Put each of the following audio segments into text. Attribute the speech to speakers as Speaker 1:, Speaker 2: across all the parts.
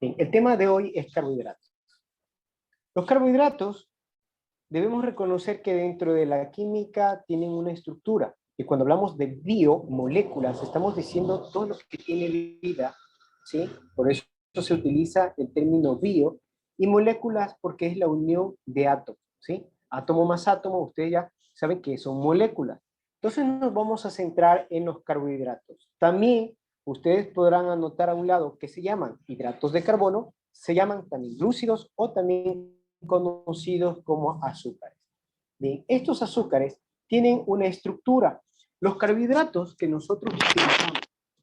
Speaker 1: Bien, el tema de hoy es carbohidratos. Los carbohidratos debemos reconocer que dentro de la química tienen una estructura. Y cuando hablamos de biomoléculas, estamos diciendo todo lo que tiene vida, ¿sí? Por eso se utiliza el término bio y moléculas porque es la unión de átomos, ¿sí? Átomo más átomo, ustedes ya saben que son moléculas. Entonces nos vamos a centrar en los carbohidratos. También ustedes podrán anotar a un lado que se llaman hidratos de carbono, se llaman también glúcidos o también conocidos como azúcares. Bien, estos azúcares tienen una estructura. Los carbohidratos que nosotros utilizamos,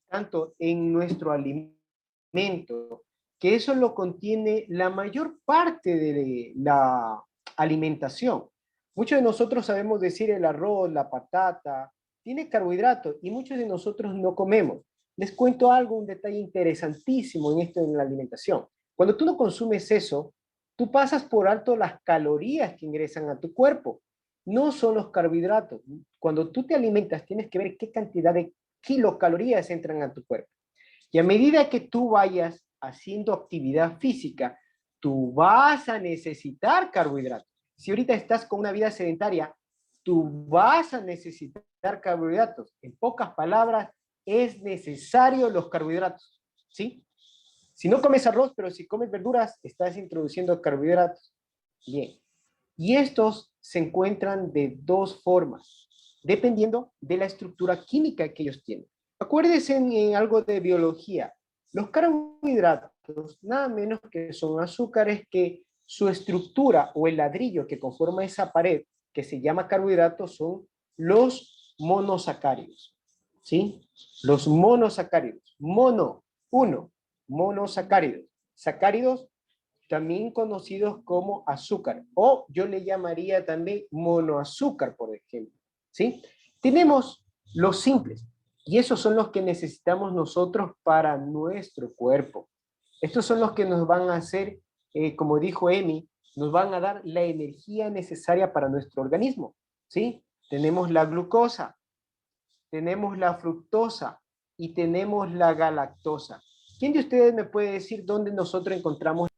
Speaker 1: tanto en nuestro alimento, que eso lo contiene la mayor parte de la alimentación. Muchos de nosotros sabemos decir el arroz, la patata, tiene carbohidratos y muchos de nosotros no comemos. Les cuento algo, un detalle interesantísimo en esto en la alimentación. Cuando tú no consumes eso, tú pasas por alto las calorías que ingresan a tu cuerpo. No son los carbohidratos. Cuando tú te alimentas, tienes que ver qué cantidad de kilocalorías entran a tu cuerpo. Y a medida que tú vayas haciendo actividad física, tú vas a necesitar carbohidratos. Si ahorita estás con una vida sedentaria, tú vas a necesitar carbohidratos. En pocas palabras, es necesario los carbohidratos, ¿sí? Si no comes arroz, pero si comes verduras, estás introduciendo carbohidratos. Bien. Y estos se encuentran de dos formas, dependiendo de la estructura química que ellos tienen. Acuérdense en algo de biología. Los carbohidratos, nada menos que son azúcares que su estructura o el ladrillo que conforma esa pared, que se llama carbohidrato, son los monosacáridos. ¿Sí? Los monosacáridos. Uno, monosacáridos. Sacáridos también conocidos como azúcar, o yo le llamaría también monoazúcar, por ejemplo, ¿sí? Tenemos los simples, y esos son los que necesitamos nosotros para nuestro cuerpo. Estos son los que nos van a hacer, como dijo Emi, nos van a dar la energía necesaria para nuestro organismo, ¿sí? Tenemos la glucosa, tenemos la fructosa y tenemos la galactosa. ¿Quién de ustedes me puede decir dónde nosotros encontramos?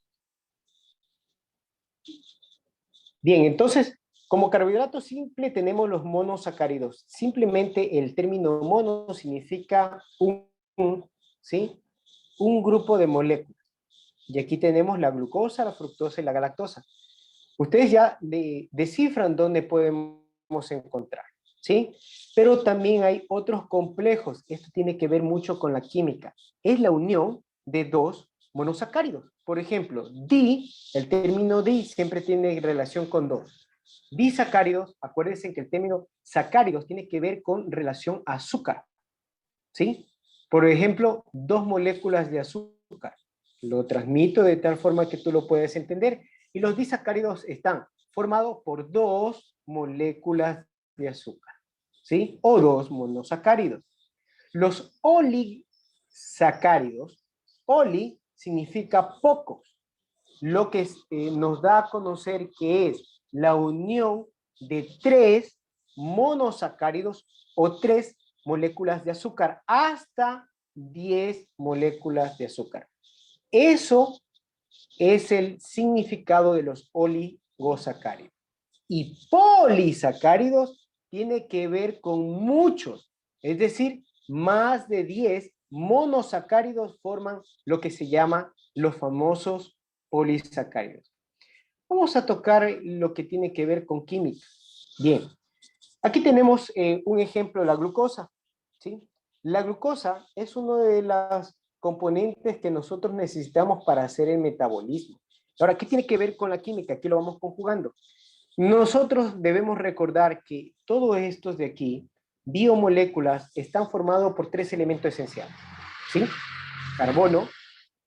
Speaker 1: Bien, entonces, como carbohidrato simple tenemos los monosacáridos. Simplemente el término mono significa ¿sí? Un grupo de moléculas. Y aquí tenemos la glucosa, la fructosa y la galactosa. Ustedes ya descifran dónde podemos encontrar, ¿sí? Pero también hay otros complejos. Esto tiene que ver mucho con la química. Es la unión de dos monosacáridos. Por ejemplo, el término di siempre tiene relación con dos. Disacáridos, acuérdense que el término sacáridos tiene que ver con relación a azúcar, ¿sí? Por ejemplo, dos moléculas de azúcar. Lo transmito de tal forma que tú lo puedes entender. Y los disacáridos están formados por dos moléculas de azúcar, ¿sí? O dos monosacáridos. Los olisacáridos, oli significa pocos, lo que nos da a conocer que es la unión de tres monosacáridos o tres moléculas de azúcar, hasta 10 moléculas de azúcar. Eso es el significado de los oligosacáridos. Y polisacáridos tiene que ver con muchos, es decir, más de 10 monosacáridos forman lo que se llama los famosos polisacáridos. Vamos a tocar lo que tiene que ver con química. Bien, aquí tenemos un ejemplo de la glucosa, ¿sí? La glucosa es uno de los componentes que nosotros necesitamos para hacer el metabolismo. Ahora, ¿qué tiene que ver con la química? Aquí lo vamos conjugando. Nosotros debemos recordar que todos estos de aquí, biomoléculas, están formados por tres elementos esenciales, ¿sí? Carbono,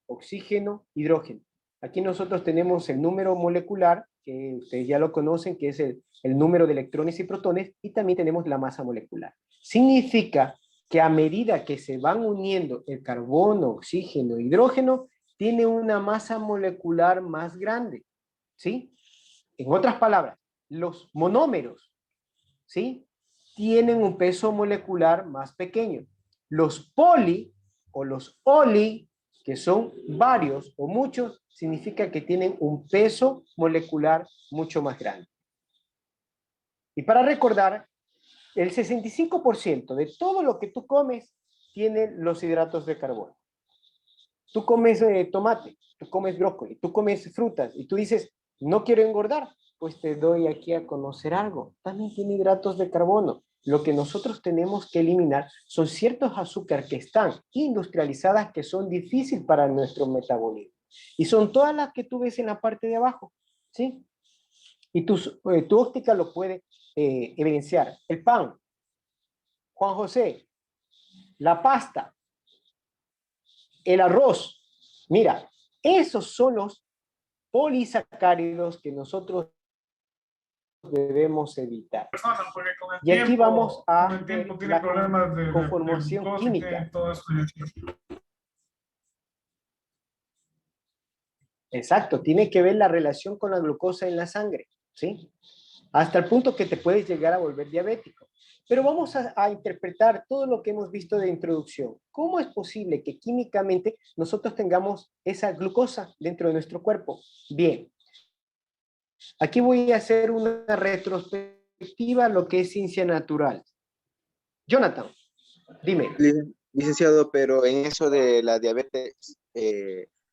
Speaker 1: oxígeno, hidrógeno. Aquí nosotros tenemos el número molecular, que ustedes ya lo conocen, que es el número de electrones y protones, y también tenemos la masa molecular. Significa que a medida que se van uniendo el carbono, oxígeno, hidrógeno, tiene una masa molecular más grande, ¿sí? En otras palabras, los monómeros, ¿sí? Tienen un peso molecular más pequeño. Los poli o los oli, que son varios o muchos, significa que tienen un peso molecular mucho más grande. Y para recordar, el 65% de todo lo que tú comes tiene los hidratos de carbono. Tú comes tomate, tú comes brócoli, tú comes frutas y tú dices, no quiero engordar, pues te doy aquí a conocer algo. También tiene hidratos de carbono. Lo que nosotros tenemos que eliminar son ciertos azúcares que están industrializadas, que son difíciles para nuestro metabolismo. Y son todas las que tú ves en la parte de abajo, ¿sí? Y tu óptica lo puede evidenciar. El pan, Juan José, la pasta, el arroz. Mira, esos son los polisacáridos que nosotros debemos evitar.
Speaker 2: Porque con el
Speaker 1: Y aquí
Speaker 2: tiempo,
Speaker 1: vamos a
Speaker 2: con el tiempo
Speaker 1: ver
Speaker 2: tiene
Speaker 1: la
Speaker 2: problemas de
Speaker 1: conformación
Speaker 2: glucosa y tiene
Speaker 1: química.
Speaker 2: todo eso.
Speaker 1: Exacto, tiene que ver la relación con la glucosa en la sangre, ¿sí? Hasta el punto que te puedes llegar a volver diabético. Pero vamos a interpretar todo lo que hemos visto de introducción. ¿Cómo es posible que químicamente nosotros tengamos esa glucosa dentro de nuestro cuerpo? Bien, aquí voy a hacer una retrospectiva a lo que es ciencia natural. Jonathan, dime.
Speaker 3: Licenciado, pero en eso de la diabetes,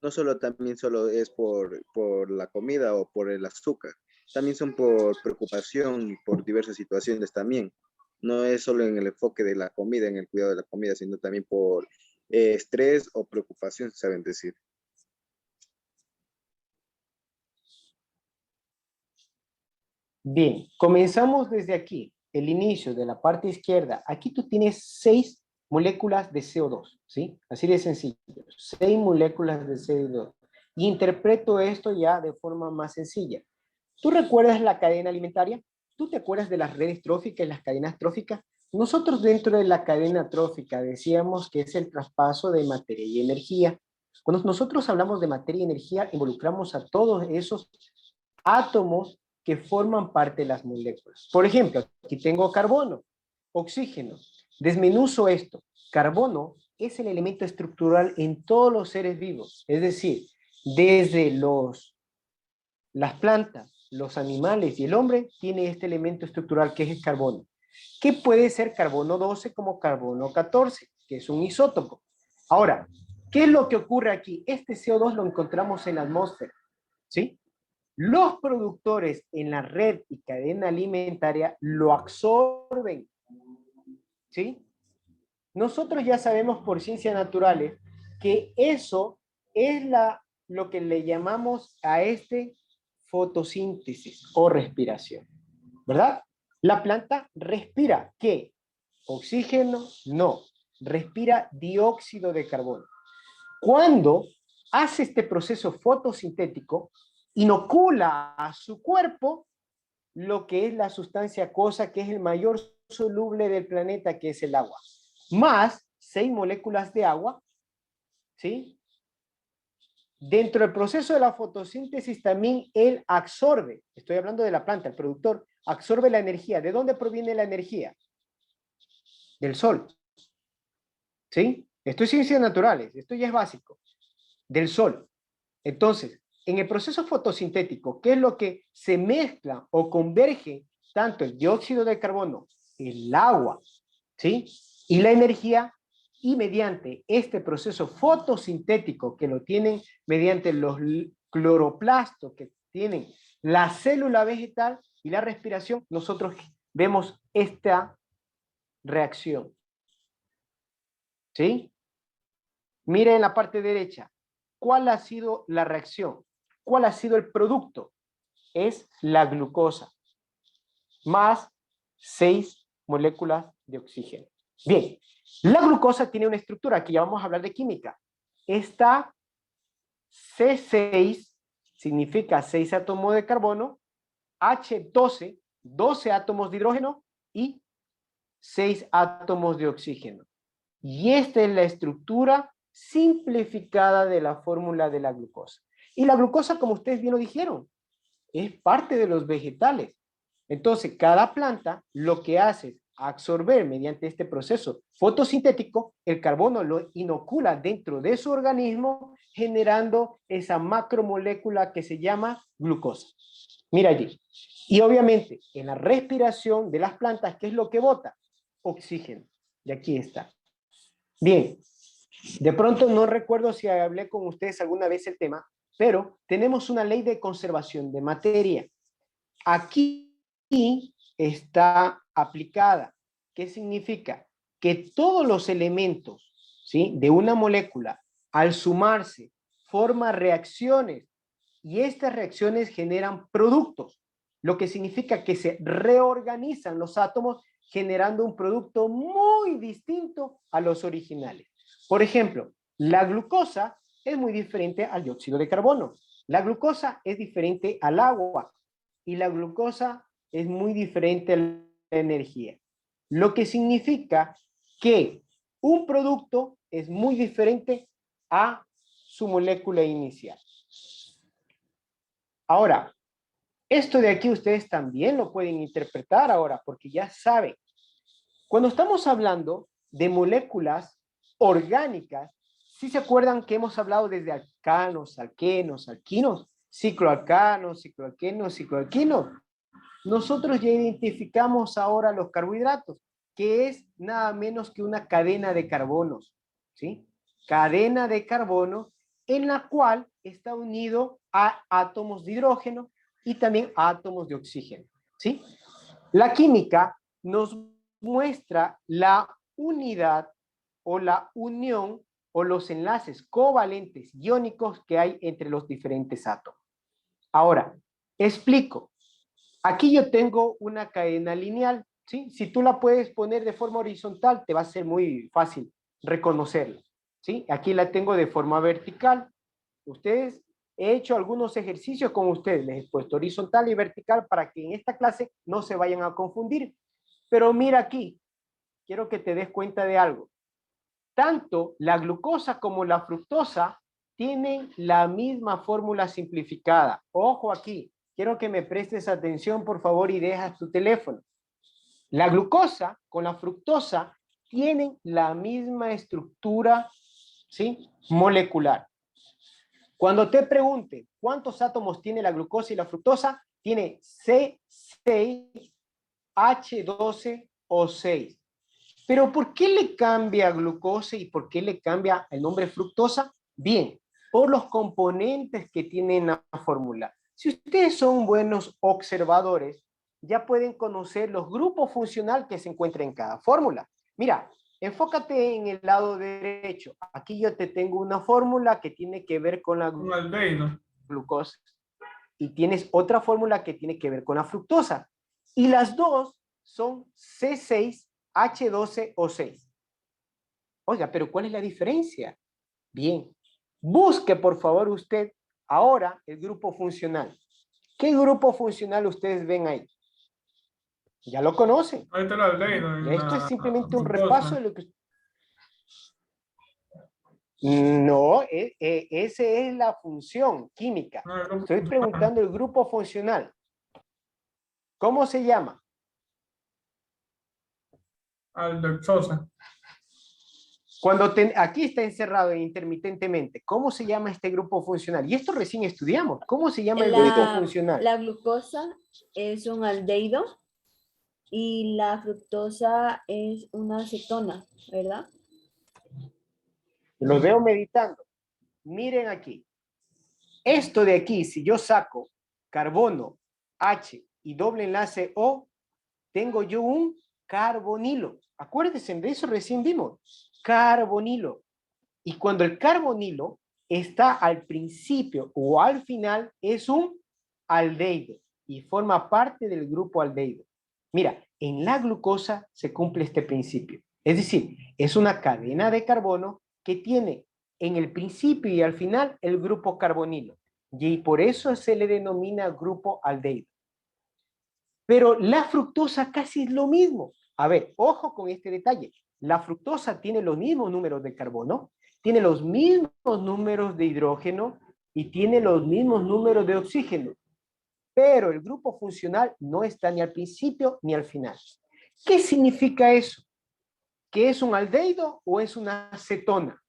Speaker 3: no solo también solo es por la comida o por el azúcar, también son por preocupación y por diversas situaciones también. No es solo en el enfoque de la comida, en el cuidado de la comida, sino también por estrés o preocupación, saben decir.
Speaker 1: Bien, comenzamos desde aquí, el inicio de la parte izquierda. Aquí tú tienes 6 moléculas de CO2, ¿sí? Así de sencillo, 6 moléculas de CO2. Y interpreto esto ya de forma más sencilla. ¿Tú recuerdas la cadena alimentaria? ¿Tú te acuerdas de las redes tróficas y las cadenas tróficas? Nosotros dentro de la cadena trófica decíamos que es el traspaso de materia y energía. Cuando nosotros hablamos de materia y energía, involucramos a todos esos átomos que forman parte de las moléculas. Por ejemplo, aquí tengo carbono, oxígeno. Desmenuzo esto. Carbono es el elemento estructural en todos los seres vivos, es decir, desde las plantas, los animales y el hombre tiene este elemento estructural que es el carbono, que puede ser carbono 12 como carbono 14, que es un isótopo. Ahora, ¿qué es lo que ocurre aquí? Este CO2 lo encontramos en la atmósfera, ¿sí? Los productores en la red y cadena alimentaria lo absorben, ¿sí? Nosotros ya sabemos por ciencias naturales que eso es lo que le llamamos a fotosíntesis o respiración, ¿verdad? La planta respira, ¿qué? Oxígeno, no. Respira dióxido de carbono. Cuando hace este proceso fotosintético, inocula a su cuerpo lo que es la sustancia acuosa, que es el mayor soluble del planeta, que es el agua, más 6 moléculas de agua, ¿sí? Dentro del proceso de la fotosíntesis también él absorbe, estoy hablando de la planta, el productor, absorbe la energía. ¿De dónde proviene la energía? Del sol, ¿sí? Esto es ciencias naturales, esto ya es básico, del sol. Entonces, en el proceso fotosintético, ¿qué es lo que se mezcla o converge tanto el dióxido de carbono, el agua, ¿sí? Y la energía? Y mediante este proceso fotosintético que lo tienen mediante los cloroplastos que tienen la célula vegetal y la respiración, nosotros vemos esta reacción, ¿sí? Mire en la parte derecha, ¿cuál ha sido la reacción? ¿Cuál ha sido el producto? Es la glucosa, más 6 moléculas de oxígeno. Bien, la glucosa tiene una estructura, aquí ya vamos a hablar de química. Esta C6 significa 6 átomos de carbono, H12, 12 átomos de hidrógeno y 6 átomos de oxígeno. Y esta es la estructura simplificada de la fórmula de la glucosa. Y la glucosa, como ustedes bien lo dijeron, es parte de los vegetales. Entonces, cada planta lo que hace es a absorber mediante este proceso fotosintético, el carbono lo inocula dentro de su organismo, generando esa macromolécula que se llama glucosa. Mira allí. Y obviamente, en la respiración de las plantas, ¿qué es lo que bota? Oxígeno. Y aquí está. Bien, de pronto no recuerdo si hablé con ustedes alguna vez el tema, pero tenemos una ley de conservación de materia. Aquí está aplicada. ¿Qué significa? Que todos los elementos, ¿sí?, de una molécula, al sumarse, forman reacciones y estas reacciones generan productos, lo que significa que se reorganizan los átomos generando un producto muy distinto a los originales. Por ejemplo, la glucosa es muy diferente al dióxido de carbono. La glucosa es diferente al agua y la glucosa es muy diferente a la energía. Lo que significa que un producto es muy diferente a su molécula inicial. Ahora, esto de aquí ustedes también lo pueden interpretar ahora, porque ya saben, cuando estamos hablando de moléculas orgánicas, ¿sí se acuerdan que hemos hablado desde alcanos, alquenos, alquinos, cicloalcanos, cicloalquenos, cicloalquinos? Nosotros ya identificamos ahora los carbohidratos, que es nada menos que una cadena de carbonos, ¿sí? Cadena de carbono en la cual está unido a átomos de hidrógeno y también a átomos de oxígeno, ¿sí? La química nos muestra la unidad o la unión o los enlaces covalentes iónicos que hay entre los diferentes átomos. Ahora, explico. Aquí yo tengo una cadena lineal, ¿sí? Si tú la puedes poner de forma horizontal, te va a ser muy fácil reconocerla, ¿sí? Aquí la tengo de forma vertical. Ustedes, he hecho algunos ejercicios con ustedes, les he puesto horizontal y vertical para que en esta clase no se vayan a confundir. Pero mira aquí, quiero que te des cuenta de algo. Tanto la glucosa como la fructosa tienen la misma fórmula simplificada. Ojo aquí, quiero que me prestes atención, por favor, y dejas tu teléfono. La glucosa con la fructosa tienen la misma estructura, ¿sí?, molecular. Cuando te pregunte cuántos átomos tiene la glucosa y la fructosa, tiene C6H12O6. Pero ¿por qué le cambia glucosa y por qué le cambia el nombre fructosa? Bien, por los componentes que tiene en la fórmula. Si ustedes son buenos observadores, ya pueden conocer los grupos funcionales que se encuentran en cada fórmula. Mira, enfócate en el lado derecho. Aquí yo te tengo una fórmula que tiene que ver con la glucosa y tienes otra fórmula que tiene que ver con la fructosa. Y las dos son C6H12O6. Oiga, pero ¿cuál es la diferencia? Bien, busque por favor usted ahora el grupo funcional. ¿Qué grupo funcional ustedes ven ahí? Ya lo conocen.
Speaker 2: Ahí está la aldehído.
Speaker 1: Esto es simplemente un repaso de lo que... No, esa es la función química. Estoy preguntando el grupo funcional. ¿Cómo se llama?
Speaker 2: Aldexosa.
Speaker 1: Aquí está encerrado intermitentemente. ¿Cómo se llama este grupo funcional? Y esto recién estudiamos. ¿Cómo se llama el grupo funcional?
Speaker 4: La glucosa es un aldehído y la fructosa es una cetona, ¿verdad?
Speaker 1: Lo veo meditando. Miren aquí. Esto de aquí, si yo saco carbono, H y doble enlace O, tengo yo un carbonilo. Acuérdense, de eso recién vimos. Carbonilo. Y cuando el carbonilo está al principio o al final, es un aldehído y forma parte del grupo aldehído. Mira, en la glucosa se cumple este principio. Es decir, es una cadena de carbono que tiene en el principio y al final el grupo carbonilo. Y por eso se le denomina grupo aldehído. Pero la fructosa casi es lo mismo. A ver, ojo con este detalle. La fructosa tiene los mismos números de carbono, tiene los mismos números de hidrógeno y tiene los mismos números de oxígeno. Pero el grupo funcional no está ni al principio ni al final. ¿Qué significa eso? ¿Que es un aldehído o es una cetona?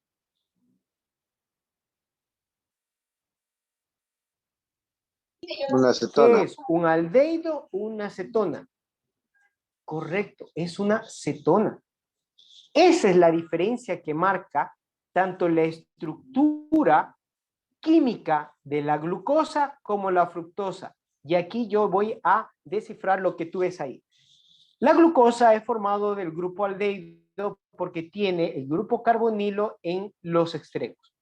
Speaker 3: Una
Speaker 1: ¿Qué
Speaker 3: acetona.
Speaker 1: es? ¿Un aldehído o una cetona? Correcto, es una cetona. Esa es la diferencia que marca tanto la estructura química de la glucosa como la fructosa. Y aquí yo voy a descifrar lo que tú ves ahí. La glucosa es formado del grupo aldehído porque tiene el grupo carbonilo en los extremos.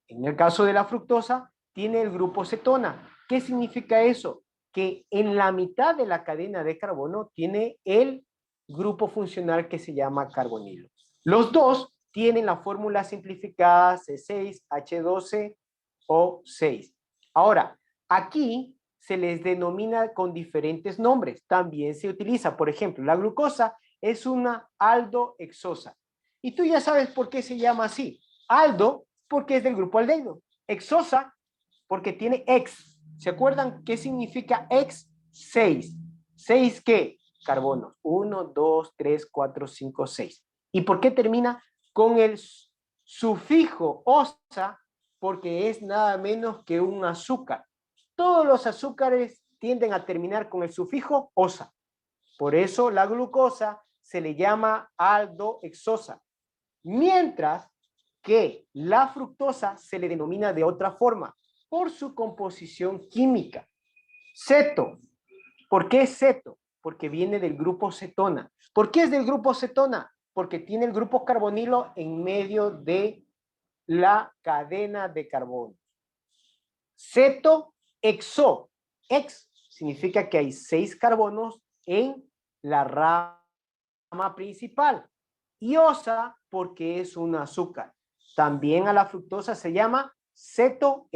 Speaker 1: En el caso de la fructosa, tiene el grupo cetona. ¿Qué significa eso? Que en la mitad de la cadena de carbono tiene el grupo funcional que se llama carbonilo. Los dos tienen la fórmula simplificada C6H12O6. Ahora, aquí se les denomina con diferentes nombres. También se utiliza, por ejemplo, la glucosa es una aldohexosa. Y tú ya sabes por qué se llama así. Aldo porque es del grupo aldehído. Hexosa porque tiene ex. ¿Se acuerdan qué significa ex? 6. ¿6 qué? Carbonos. 1, 2, 3, 4, 5, 6. ¿Y por qué termina con el sufijo osa? Porque es nada menos que un azúcar. Todos los azúcares tienden a terminar con el sufijo osa. Por eso la glucosa se le llama aldohexosa. Mientras que la fructosa se le denomina de otra forma, por su composición química. Ceto. ¿Por qué ceto? Porque viene del grupo cetona. ¿Por qué es del grupo cetona? Porque tiene el grupo carbonilo en medio de la cadena de carbono. Ceto, exo. Ex significa que hay 6 carbonos en la rama principal. Y osa porque es un azúcar. También a la fructosa se llama cetoexosa.